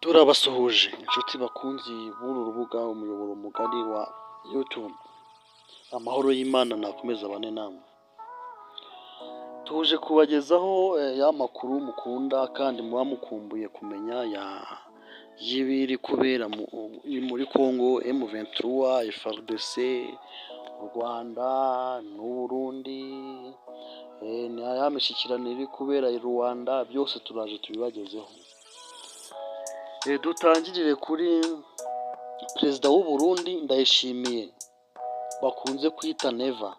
Turabasuhuje inshuti bakunzi b'uru rubuga umuyoboro mugari wa YouTube. Amahoro y'Imana nakomeza abane namwe. Tuje kubagezaho ya makuru mukunda kandi muba mukumbuye kumenya y'ibiri kubera muri Congo, M23, FARDC, u Rwanda n'u Burundi, ya mishyikirano iri kubera i Rwanda, byose turaje tubibagezeho. Dutangirire kuri perezida w'u Burundi Ndayishimiye bakunze kwita Neva,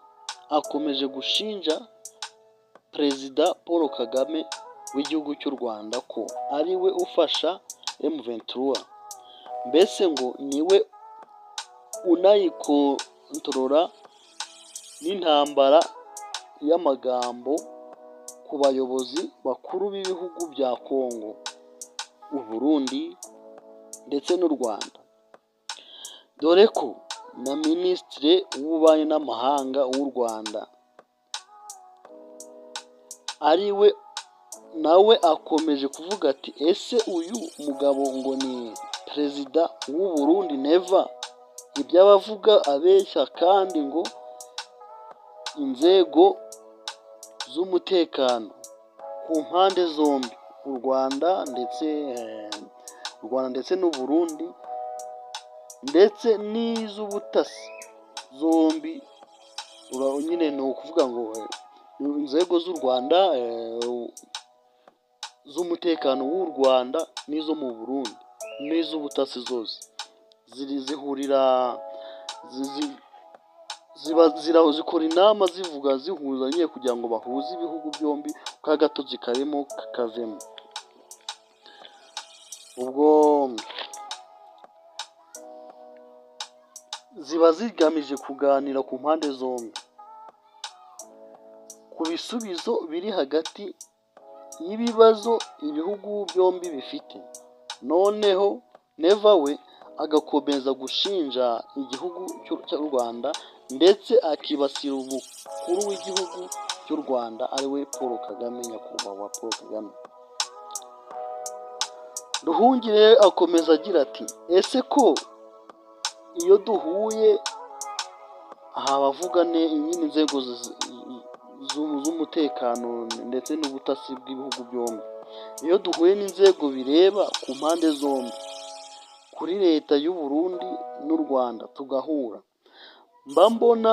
akomeje gushinja perezida Paul Kagame w'igihugu cy'u Rwanda ko ari we ufasha M23, mbese ngo niwe unayikontorora n'intambara y'amagambo ku bayobozi bakuru b'ibihugu bya Congo, u Burundi ndetse n'u Rwanda, dore ko na minisitiri w'ububanyi n'amahanga w'u Rwanda ari we nawe akomeje kuvuga ati ese uyu mugabo ngo ni perezida w'u Burundi Neva, ibyo abavuga abeshya, kandi ngo inzego z'umutekano ku mpande zombi, u Rwanda ndetse n'u Burundi ndetse n'iz'ubutasi zombi, nyine ni ukuvuga ngo inzego z'u Rwanda, z'umutekano w'u Rwanda n'izo mu Burundi n'iz'ubutasi zose zikora inama zihuzanye kugira ngo bahuze ibihugu byombi, ka gatozi karimo kakavemo. Ubwo ziba zigamije kuganira ku mpande zombi ku bisubizo biri hagati y'ibibazo ibihugu byombi bifite. Noneho Neva we agakomeza gushinja igihugu cy'u Rwanda ndetse akibasira umukuru w'igihugu cy'u Rwanda ari we Paul Kagame, nyakubahwa Paul Kagame. Nduhungire akomeza agira ati ese ko iyo duhuye abavuga nyine inzego z'umutekano ndetse n'ubutasi bw'ibihugu byombi, iyo duhuye n'inzego bireba ku mpande zombi, kuri leta y'u Burundi n'u Rwanda tugahura, mba mbona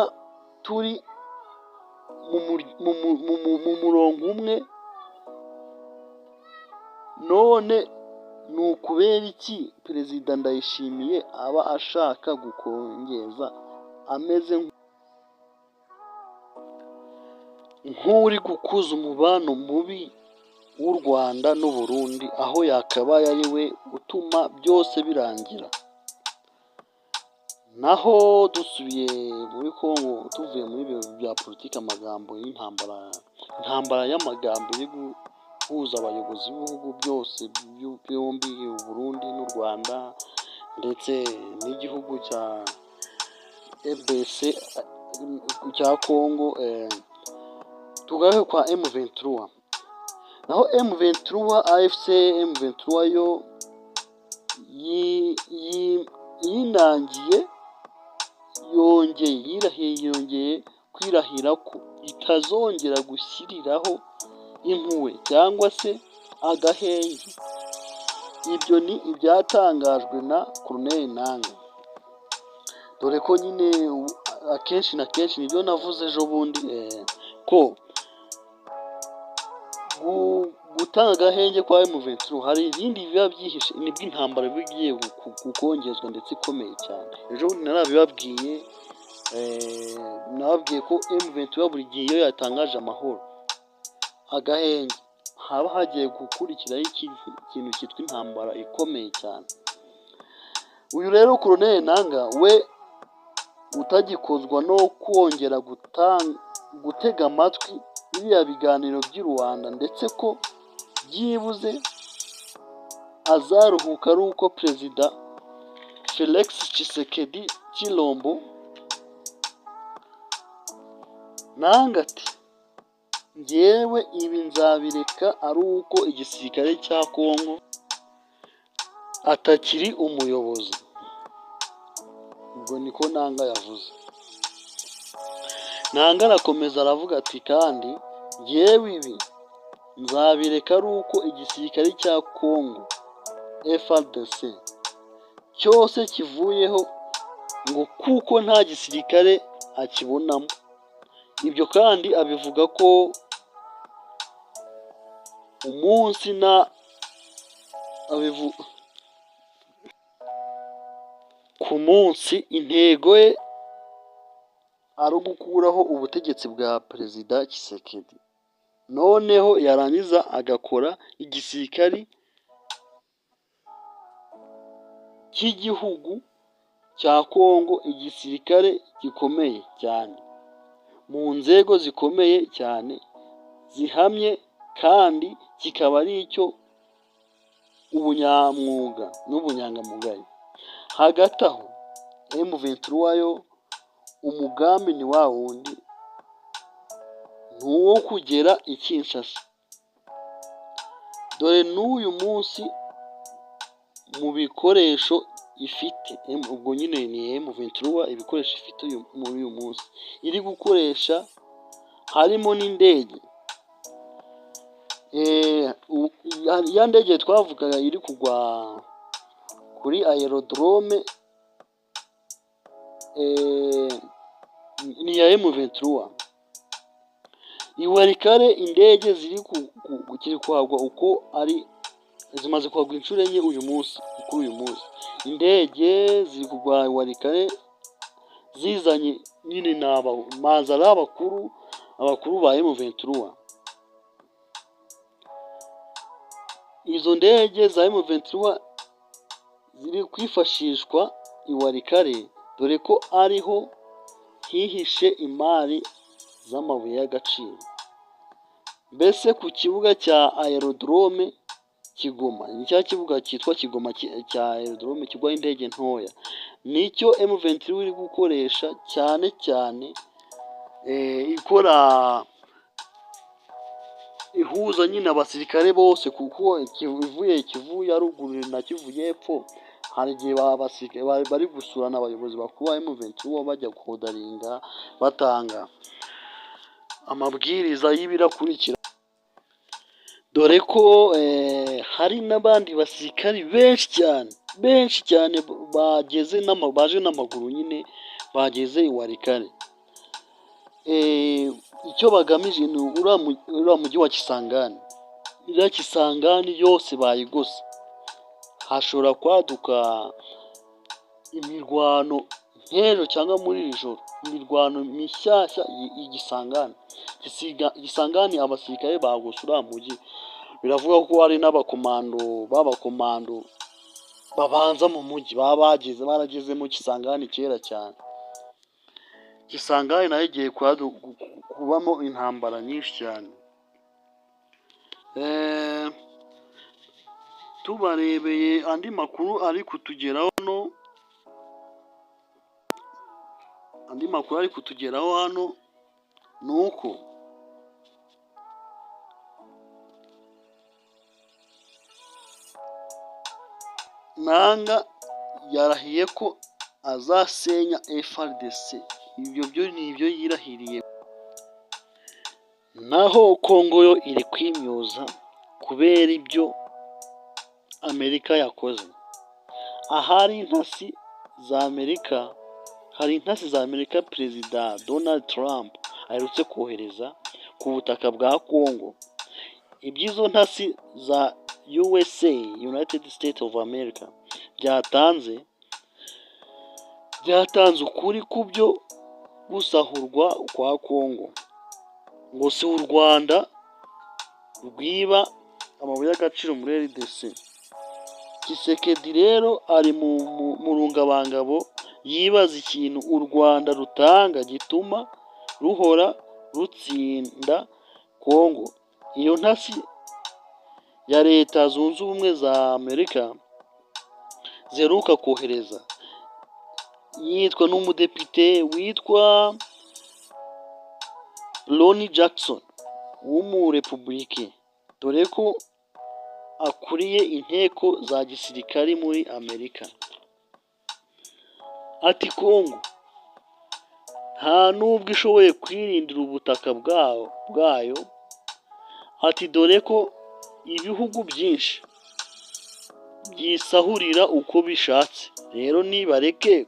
turi mu murongo umwe. None ni ukubera iki perezida Ndayishimiye aba ashaka gukongeza, ameze nk'uri gukuza umubano mubi w'u Rwanda n'u Burundi, aho yakabaye ari we utuma byose birangira? Naho dusubiye muri Congo, tuvuye muri ibyo bya politiki, amagambo y'intambara y'amagambo iri guhuza abayobozi b'ibihugu byose byombi, u Burundi n'u Rwanda ndetse n'igihugu cya RDC cya Congo, tugaruke kwa M23. Naho M23, AFC M23 yo yinangiye, yongeye kwirahira ko itazongera gushyiriraho impuhwe cyangwa se agahenge. Ibyo ni ibyatangajwe na Colonel Nangaa, dore ko nyine akenshi na kenshi nibyo navuze ejo bundi, ko gutanga agahenge kwa M23 hari ibindi biba byihishe, nibwo intambara bigiye gukongezwa ndetse ikomeye cyane. Ejo bundi narabibabwiye, nababwiye ko M23 buri gihe iyo yatangaje amahoro, agahenge, haba hagiye gukurikiraho ikintu cyitwa intambara ikomeye cyane. Uyu rero Colonel Nangaa we utagikozwa no kongera gutega amatwi biriya biganiro by'i Rwanda, ndetse ko byibuze azaruhuka ari uko perezida Felix Tshisekedi Tshilombo. Nangaa ati njyewe ibi nzabireka ari uko igisirikare cya Congo atakiri umuyobozi. Ubwo niko Nanga yavuze. Nanga arakomeza aravuga ati kandi yewe ibi nzabireka ari uko igisirikare cya Congo FARDC cyose kivuyeho, ngo kuko nta gisirikare akibonamo. Ibyo kandi abivuga ko umunsi ku munsi intego ye ari ugukuraho ubutegetsi bwa Perezida Tshisekedi, noneho yarangiza agakora igisirikari cy'igihugu cya Congo, igisirikare gikomeye cyane mu nzego zikomeye cyane zihamye, kandi kikaba ari icyo ubunyamwuga n'ubunyangamugayo. Hagati aho M23 yo umugambi ni wa wundi, n'uwo kugera i Kinshasa. Dore n'uyu munsi mu bikoresho ifite, ubwo nyine ni M23 ibikoresho ifite muri uyu munsi iri gukoresha harimo n'indege. Ya ndege twavugaga iri kugwa kuri aerodrome ni ya M23. Iwarikare indege ziri kuhagwa uko ari zimaze kuhagwa inshuro enye uyu munsi, kuri uyu munsi indege ziri kugwa Iwarikare zizanye nyine maza ari abakuru ba M23. Izo ndege za M23 ziri kwifashishwa Iwarikare, dore ko ariho hihishe imari z'amabuye y'agaciro. Mbese ku kibuga cya aerodrome Kigoma, ni cya kibuga cyitwa Kigoma cya aerodrome kigwaho indege ntoya, nicyo M23 iri gukoresha cyane cyane, ikora ihuza nyine abasirikare bose, kuko Kivu ya ruguru na Kivu y'epfo hari igihe bari gusurana abayobozi bakuru ba M23 bajya kodaringa batanga amabwiriza y'ibirakurikira. Dore ko hari n'abandi basirikari benshi cyane baje n'amaguru nyine bageze Iwarikare. Icyo bagamije ni uriya mujyi wa Kisangani. Iriya Kisangani yose bayigose, hashobora kwaduka imirwano nk'ejo cyangwa muri iri joro, imirwano mishyashya y'Igisangani. Igisangani abasirikare bagose uriya mujyi, biravuga ko hari n'abakomando babanza mu mujyi barageze mu Kisangani kera cyane. Kisangani nayo igiye kubamo intambara nyinshi cyane. Tubarebeye andi makuru ari kutugeraho hano, ni uko Nanga yarahiye ko azasenya FARDC. Ibyo byo ni ibyo yirahiriye. Naho Congo yo iri kwimyoza kubera ibyo Amerika yakoze. Ahari intasi za Amerika, hari intasi za Amerika Perezida Donald Trump aherutse kohereza ku butaka bwa Congo. Iby'izo ntasi za USA, United States of America, byatanze ukuri kubyo gusahurwa kwa Congo, ngo si u Rwanda rwiba amabuye y'agaciro muri RDC. Tshisekedi rero ari mu rungabangabo, yibaza ikintu u Rwanda rutanga gituma ruhora rutsinda Congo. Iyo ntasi ya Leta Zunze Ubumwe za Amerika zeruka kohereza yitwa n'umudepite witwa Ronny Jackson w'umurepublike. Dore ko akuriye inteko za gisirikari muri Amerika. Ati Kongo nta nubwo ishoboye kwirindira ubutaka bwayo, ati dore ko ibihugu byinshi byisahurira uko bishatse, rero nibareke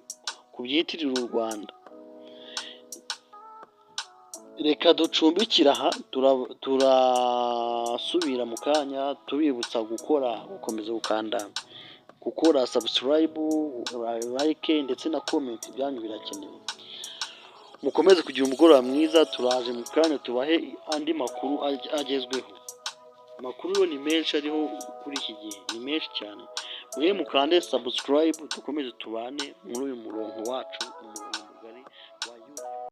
kubyitirira u Rwanda. Reka ducumbikire aha, turasubira mu kanya tubibutsa gukomeza gukora subscribe, like ndetse na comment, byanyu birakenewe. Mukomeze kugira umugoroba mwiza, turaje mu kanya tubahe andi makuru agezweho. Amakuru yo ni menshi ariho kuri iki gihe, ni menshi cyane. Mwe mukande subscribe, dukomeze tubane muri uyu murongo wacu.